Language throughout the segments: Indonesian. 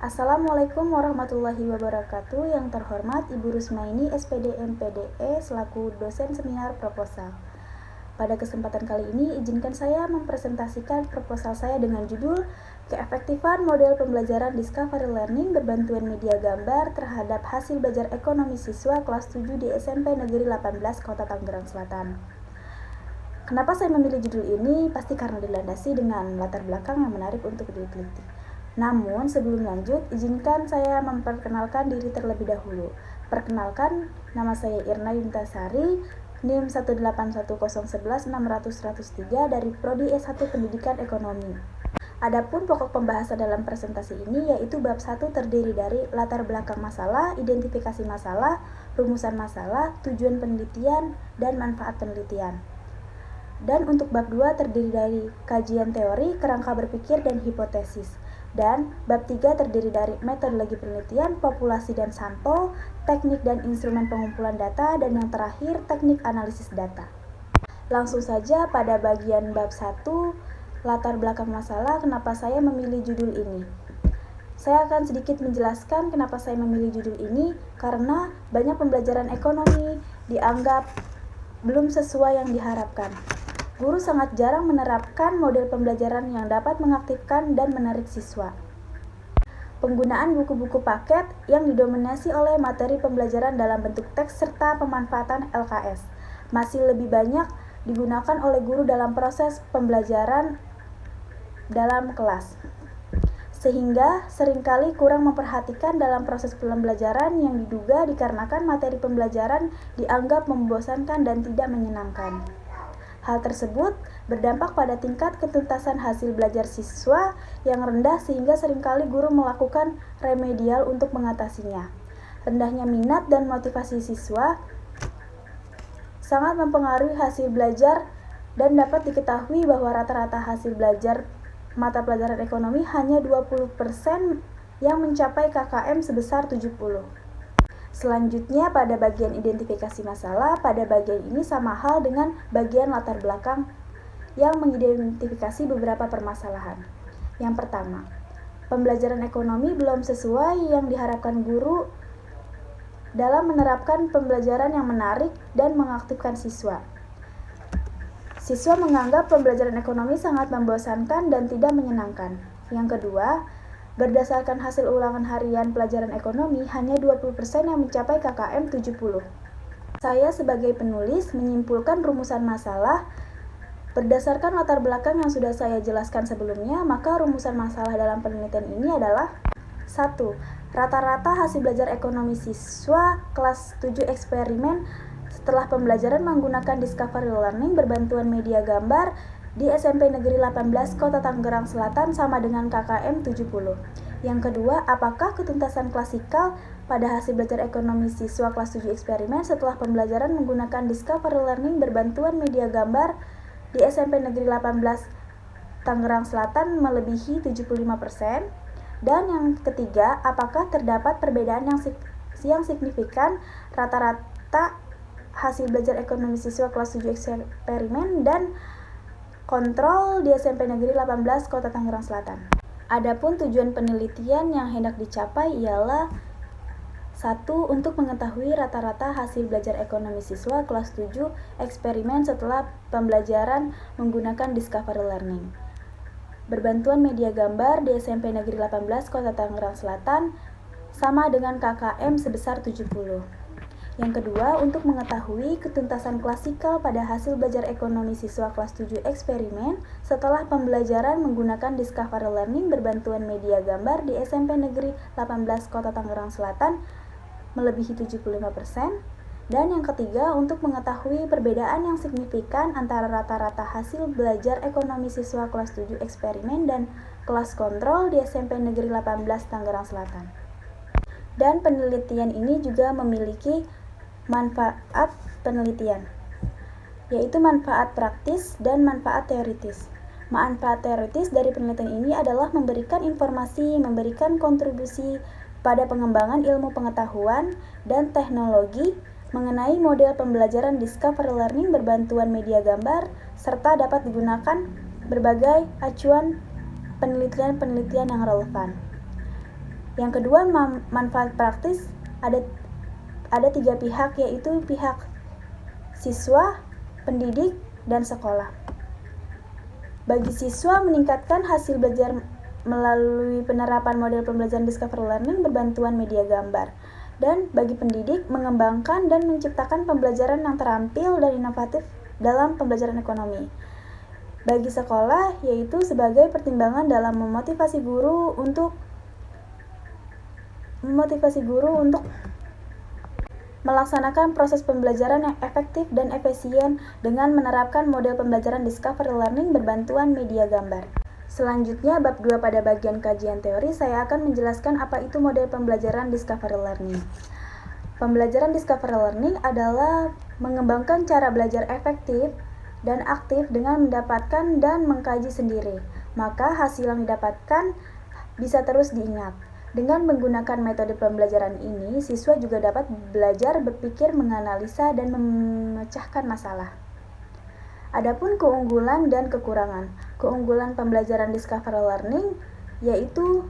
Assalamualaikum warahmatullahi wabarakatuh. Yang terhormat Ibu Rusmaini SPD MPDE selaku dosen seminar proposal. Pada kesempatan kali ini izinkan saya mempresentasikan proposal saya dengan judul Keefektifan Model Pembelajaran Discovery Learning Berbantuan Media Gambar terhadap Hasil Belajar Ekonomi Siswa kelas 7 di SMP Negeri 18 Kota Tangerang Selatan. Kenapa saya memilih judul ini? Pasti karena dilandasi dengan latar belakang yang menarik untuk diteliti. Namun, sebelum lanjut, izinkan saya memperkenalkan diri terlebih dahulu. Perkenalkan, nama saya Irna Yuntasari, NIM 181011600-103 dari Prodi S1 Pendidikan Ekonomi. Adapun pokok pembahasan dalam presentasi ini yaitu bab 1 terdiri dari latar belakang masalah, identifikasi masalah, rumusan masalah, tujuan penelitian, dan manfaat penelitian. Dan untuk bab 2 terdiri dari kajian teori, kerangka berpikir, dan hipotesis. Dan bab 3 terdiri dari metodologi penelitian, populasi dan sampel, teknik dan instrumen pengumpulan data, dan yang terakhir teknik analisis data. Langsung saja pada bagian bab 1, latar belakang masalah, kenapa saya memilih judul ini. Saya akan sedikit menjelaskan kenapa saya memilih judul ini, karena banyak pembelajaran ekonomi dianggap belum sesuai yang diharapkan. Guru sangat jarang menerapkan model pembelajaran yang dapat mengaktifkan dan menarik siswa. Penggunaan buku-buku paket yang didominasi oleh materi pembelajaran dalam bentuk teks serta pemanfaatan LKS masih lebih banyak digunakan oleh guru dalam proses pembelajaran dalam kelas, sehingga seringkali kurang memperhatikan dalam proses pembelajaran yang diduga dikarenakan materi pembelajaran dianggap membosankan dan tidak menyenangkan. Hal tersebut berdampak pada tingkat ketuntasan hasil belajar siswa yang rendah sehingga seringkali guru melakukan remedial untuk mengatasinya. Rendahnya minat dan motivasi siswa sangat mempengaruhi hasil belajar dan dapat diketahui bahwa rata-rata hasil belajar mata pelajaran ekonomi hanya 20% yang mencapai KKM sebesar 70%. Selanjutnya pada bagian identifikasi masalah, pada bagian ini sama hal dengan bagian latar belakang yang mengidentifikasi beberapa permasalahan. Yang pertama, pembelajaran ekonomi belum sesuai yang diharapkan guru dalam menerapkan pembelajaran yang menarik dan mengaktifkan siswa. Siswa menganggap pembelajaran ekonomi sangat membosankan dan tidak menyenangkan. Yang kedua, berdasarkan hasil ulangan harian pelajaran ekonomi, hanya 20% yang mencapai KKM 70. Saya sebagai penulis menyimpulkan rumusan masalah berdasarkan latar belakang yang sudah saya jelaskan sebelumnya, maka rumusan masalah dalam penelitian ini adalah 1. Rata-rata hasil belajar ekonomi siswa kelas 7 eksperimen setelah pembelajaran menggunakan Discovery Learning berbantuan media gambar di SMP Negeri 18 Kota Tangerang Selatan sama dengan KKM 70. Yang kedua, apakah ketuntasan klasikal pada hasil belajar ekonomi siswa kelas 7 eksperimen setelah pembelajaran menggunakan Discovery Learning berbantuan media gambar di SMP Negeri 18 Tangerang Selatan melebihi 75%? Dan yang ketiga, apakah terdapat perbedaan yang signifikan rata-rata hasil belajar ekonomi siswa kelas 7 eksperimen dan kontrol di SMP Negeri 18 Kota Tangerang Selatan. Adapun tujuan penelitian yang hendak dicapai ialah 1. Untuk mengetahui rata-rata hasil belajar ekonomi siswa kelas 7 eksperimen setelah pembelajaran menggunakan Discovery Learning berbantuan media gambar di SMP Negeri 18 Kota Tangerang Selatan sama dengan KKM sebesar 70. Yang kedua, untuk mengetahui ketuntasan klasikal pada hasil belajar ekonomi siswa kelas 7 eksperimen setelah pembelajaran menggunakan Discovery Learning berbantuan media gambar di SMP Negeri 18 Kota Tangerang Selatan melebihi 75%. Dan yang ketiga, untuk mengetahui perbedaan yang signifikan antara rata-rata hasil belajar ekonomi siswa kelas 7 eksperimen dan kelas kontrol di SMP Negeri 18 Tangerang Selatan. Dan penelitian ini juga memiliki manfaat penelitian, yaitu manfaat praktis dan manfaat teoritis. Manfaat teoritis dari penelitian ini adalah memberikan informasi, memberikan kontribusi pada pengembangan ilmu pengetahuan dan teknologi mengenai model pembelajaran Discovery Learning berbantuan media gambar, serta dapat digunakan berbagai acuan penelitian-penelitian yang relevan. Yang kedua, manfaat praktis ada 3 pihak, yaitu pihak siswa, pendidik, dan sekolah. Bagi siswa, meningkatkan hasil belajar melalui penerapan model pembelajaran discovery learning berbantuan media gambar. Dan bagi pendidik, mengembangkan dan menciptakan pembelajaran yang terampil dan inovatif dalam pembelajaran ekonomi. Bagi sekolah, yaitu sebagai pertimbangan dalam memotivasi guru untuk melaksanakan proses pembelajaran yang efektif dan efisien dengan menerapkan model pembelajaran discovery learning berbantuan media gambar. Selanjutnya, bab 2 pada bagian kajian teori, saya akan menjelaskan apa itu model pembelajaran discovery learning. Pembelajaran discovery learning adalah mengembangkan cara belajar efektif dan aktif dengan mendapatkan dan mengkaji sendiri. Maka hasil yang didapatkan bisa terus diingat. Dengan menggunakan metode pembelajaran ini, siswa juga dapat belajar berpikir, menganalisa, dan memecahkan masalah. Adapun keunggulan dan kekurangan. Keunggulan pembelajaran discovery learning yaitu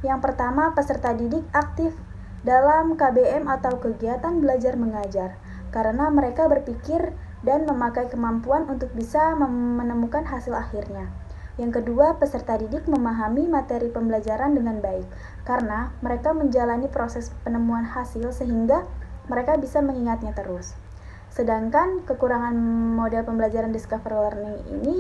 yang pertama, peserta didik aktif dalam KBM atau kegiatan belajar mengajar karena mereka berpikir dan memakai kemampuan untuk bisa menemukan hasil akhirnya. Yang kedua, peserta didik memahami materi pembelajaran dengan baik karena mereka menjalani proses penemuan hasil sehingga mereka bisa mengingatnya terus. Sedangkan kekurangan model pembelajaran discovery learning ini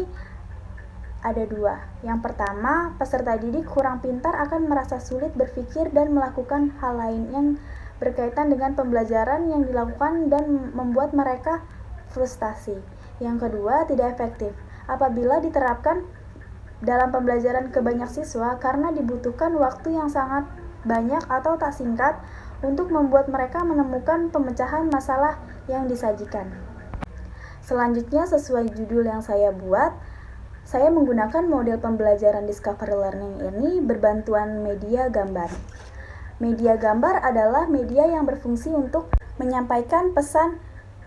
ada 2. Yang pertama, peserta didik kurang pintar akan merasa sulit berpikir dan melakukan hal lain yang berkaitan dengan pembelajaran yang dilakukan dan membuat mereka frustasi. Yang kedua, tidak efektif apabila diterapkan dalam pembelajaran ke banyak siswa karena dibutuhkan waktu yang sangat banyak atau tak singkat untuk membuat mereka menemukan pemecahan masalah yang disajikan. Selanjutnya, sesuai judul yang saya buat, saya menggunakan model pembelajaran discovery learning ini berbantuan media gambar. Media gambar adalah media yang berfungsi untuk menyampaikan pesan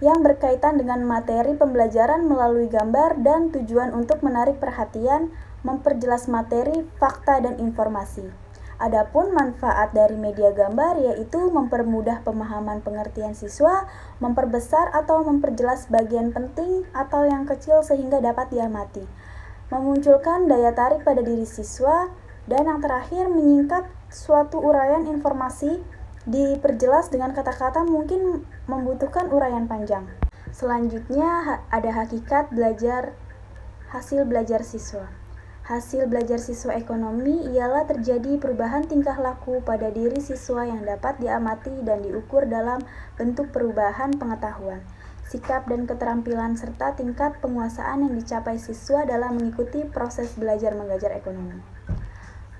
yang berkaitan dengan materi pembelajaran melalui gambar dan tujuan untuk menarik perhatian, memperjelas materi, fakta, dan informasi. Adapun manfaat dari media gambar yaitu mempermudah pemahaman pengertian siswa, memperbesar atau memperjelas bagian penting atau yang kecil sehingga dapat diamati, memunculkan daya tarik pada diri siswa, dan yang terakhir menyingkat suatu uraian informasi diperjelas dengan kata-kata mungkin membutuhkan uraian panjang. Selanjutnya ada hakikat hasil belajar siswa. Hasil belajar siswa ekonomi ialah terjadi perubahan tingkah laku pada diri siswa yang dapat diamati dan diukur dalam bentuk perubahan pengetahuan, sikap dan keterampilan serta tingkat penguasaan yang dicapai siswa dalam mengikuti proses belajar mengajar ekonomi.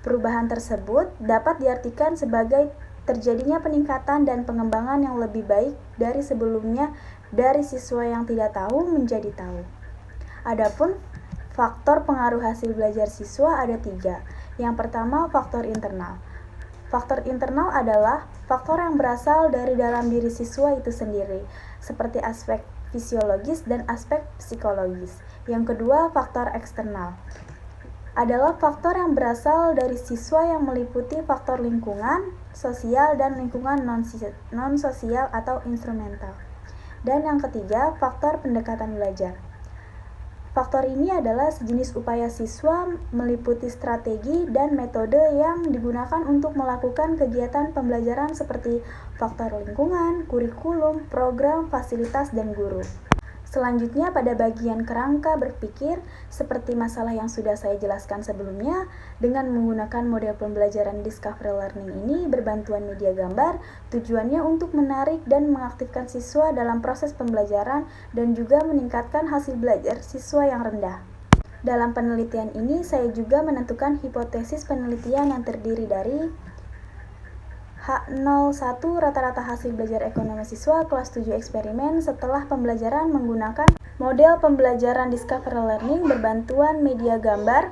Perubahan tersebut dapat diartikan sebagai terjadinya peningkatan dan pengembangan yang lebih baik dari sebelumnya dari siswa yang tidak tahu menjadi tahu. Adapun faktor pengaruh hasil belajar siswa ada 3. Yang pertama, faktor internal. Faktor internal adalah faktor yang berasal dari dalam diri siswa itu sendiri, seperti aspek fisiologis dan aspek psikologis. Yang kedua, faktor eksternal adalah faktor yang berasal dari siswa yang meliputi faktor lingkungan, sosial, dan lingkungan non-sosial atau instrumental. Dan yang ketiga, faktor pendekatan belajar. Faktor ini adalah sejenis upaya siswa meliputi strategi dan metode yang digunakan untuk melakukan kegiatan pembelajaran seperti faktor lingkungan, kurikulum, program, fasilitas, dan guru. Selanjutnya pada bagian kerangka berpikir, seperti masalah yang sudah saya jelaskan sebelumnya, dengan menggunakan model pembelajaran discovery learning ini berbantuan media gambar, tujuannya untuk menarik dan mengaktifkan siswa dalam proses pembelajaran dan juga meningkatkan hasil belajar siswa yang rendah. Dalam penelitian ini, saya juga menentukan hipotesis penelitian yang terdiri dari H01 rata-rata hasil belajar ekonomi siswa kelas 7 eksperimen setelah pembelajaran menggunakan model pembelajaran discovery learning berbantuan media gambar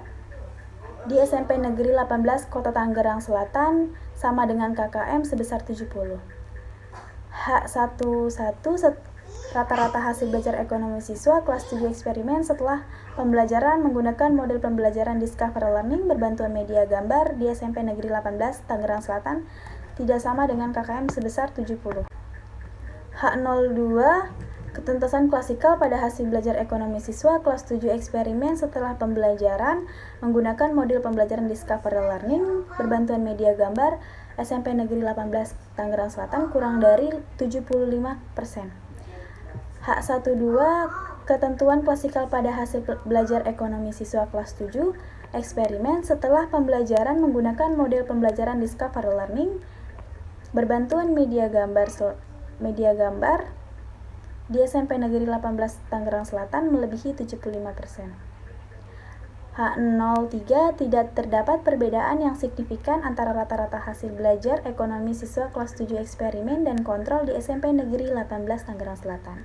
di SMP Negeri 18 Kota Tangerang Selatan sama dengan KKM sebesar 70. rata-rata hasil belajar ekonomi siswa kelas 7 eksperimen setelah pembelajaran menggunakan model pembelajaran Discover Learning berbantuan media gambar di SMP Negeri 18 Tangerang Selatan tidak sama dengan KKM sebesar 70. H02 ketuntasan klasikal pada hasil belajar ekonomi siswa kelas 7 eksperimen setelah pembelajaran menggunakan model pembelajaran Discover Learning berbantuan media gambar SMP Negeri 18 Tangerang Selatan kurang dari 75%. H12 ketentuan klasikal pada hasil belajar ekonomi siswa kelas 7 eksperimen setelah pembelajaran menggunakan model pembelajaran Discover Learning berbantuan media gambar di SMP Negeri 18 Tangerang Selatan melebihi 75%. H03 tidak terdapat perbedaan yang signifikan antara rata-rata hasil belajar ekonomi siswa kelas 7 eksperimen dan kontrol di SMP Negeri 18 Tangerang Selatan.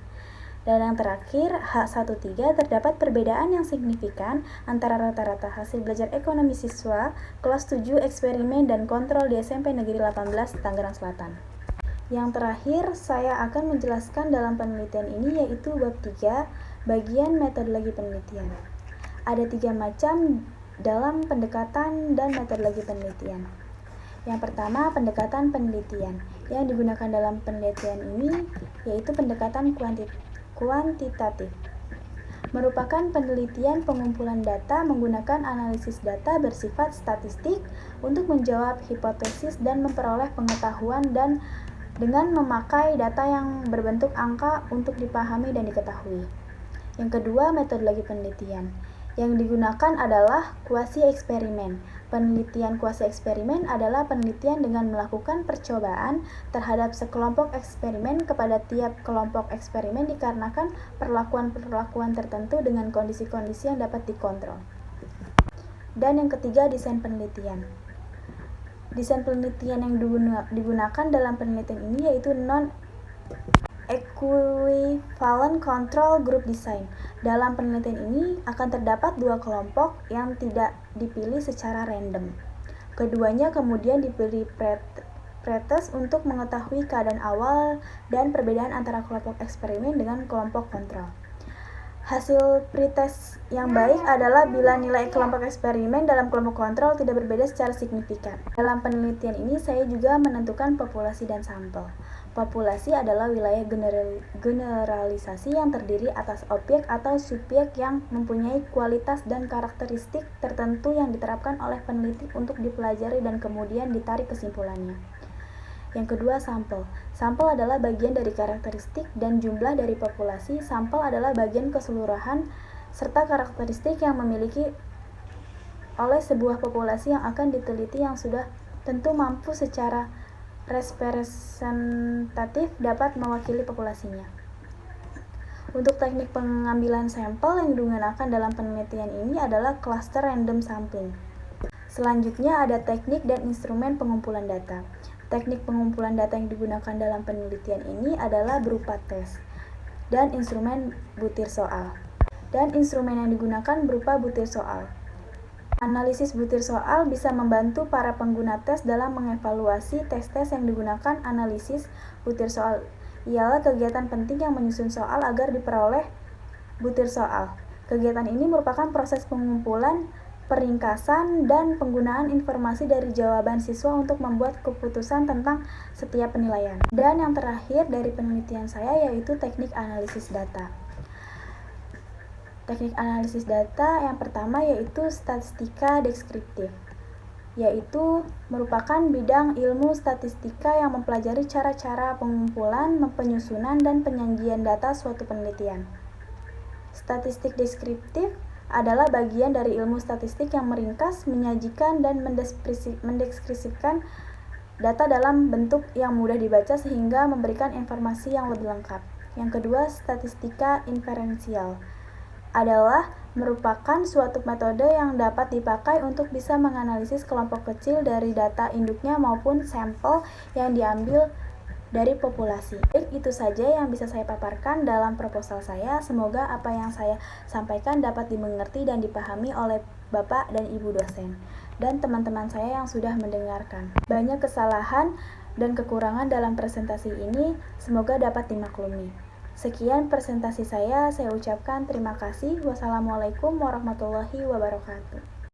Dan yang terakhir, H13 terdapat perbedaan yang signifikan antara rata-rata hasil belajar ekonomi siswa kelas 7 eksperimen dan kontrol di SMP Negeri 18 Tangerang Selatan. Yang terakhir, saya akan menjelaskan dalam penelitian ini yaitu bab 3, bagian metodologi penelitian. Ada 3 macam dalam pendekatan dan metodologi penelitian. Yang pertama, pendekatan penelitian. Yang digunakan dalam penelitian ini yaitu pendekatan kuantitatif. Merupakan penelitian pengumpulan data menggunakan analisis data bersifat statistik untuk menjawab hipotesis dan memperoleh pengetahuan dan dengan memakai data yang berbentuk angka untuk dipahami dan diketahui. Yang kedua, metodologi penelitian. Yang digunakan adalah kuasi eksperimen. Penelitian kuasi eksperimen adalah penelitian dengan melakukan percobaan terhadap sekelompok eksperimen kepada tiap kelompok eksperimen dikarenakan perlakuan-perlakuan tertentu dengan kondisi-kondisi yang dapat dikontrol. Dan yang ketiga, desain penelitian. Desain penelitian yang digunakan dalam penelitian ini yaitu non-equivalent control group design. Dalam penelitian ini akan terdapat 2 kelompok yang tidak dipilih secara random. Keduanya kemudian diberi pretest untuk mengetahui keadaan awal dan perbedaan antara kelompok eksperimen dengan kelompok kontrol. Hasil pretest yang baik adalah bila nilai kelompok eksperimen dalam kelompok kontrol tidak berbeda secara signifikan. Dalam penelitian ini saya juga menentukan populasi dan sampel. Populasi adalah wilayah generalisasi yang terdiri atas objek atau subjek yang mempunyai kualitas dan karakteristik tertentu yang diterapkan oleh peneliti untuk dipelajari dan kemudian ditarik kesimpulannya. Yang kedua, sampel. Sampel adalah bagian dari karakteristik dan jumlah dari populasi. Sampel adalah bagian keseluruhan serta karakteristik yang memiliki oleh sebuah populasi yang akan diteliti yang sudah tentu mampu secara representatif dapat mewakili populasinya. Untuk teknik pengambilan sampel yang digunakan dalam penelitian ini adalah cluster random sampling. Selanjutnya ada teknik dan instrumen pengumpulan data. Teknik pengumpulan data yang digunakan dalam penelitian ini adalah berupa tes dan instrumen butir soal. Dan instrumen yang digunakan berupa butir soal. Analisis butir soal bisa membantu para pengguna tes dalam mengevaluasi tes-tes yang digunakan. Analisis butir soal ialah kegiatan penting yang menyusun soal agar diperoleh butir soal. Kegiatan ini merupakan proses pengumpulan, peringkasan, dan penggunaan informasi dari jawaban siswa untuk membuat keputusan tentang setiap penilaian. Dan yang terakhir dari penelitian saya yaitu teknik analisis data. Teknik analisis data yang pertama yaitu statistika deskriptif, yaitu merupakan bidang ilmu statistika yang mempelajari cara-cara pengumpulan, penyusunan, dan penyajian data suatu penelitian. Statistik deskriptif adalah bagian dari ilmu statistik yang meringkas, menyajikan, dan mendeskripsikan data dalam bentuk yang mudah dibaca sehingga memberikan informasi yang lebih lengkap. Yang kedua, statistika inferensial adalah merupakan suatu metode yang dapat dipakai untuk bisa menganalisis kelompok kecil dari data induknya maupun sampel yang diambil dari populasi. Baik, itu saja yang bisa saya paparkan dalam proposal saya. Semoga apa yang saya sampaikan dapat dimengerti dan dipahami oleh Bapak dan Ibu dosen dan teman-teman saya yang sudah mendengarkan. Banyak kesalahan dan kekurangan dalam presentasi ini, semoga dapat dimaklumi. Sekian presentasi saya ucapkan terima kasih. Wassalamualaikum warahmatullahi wabarakatuh.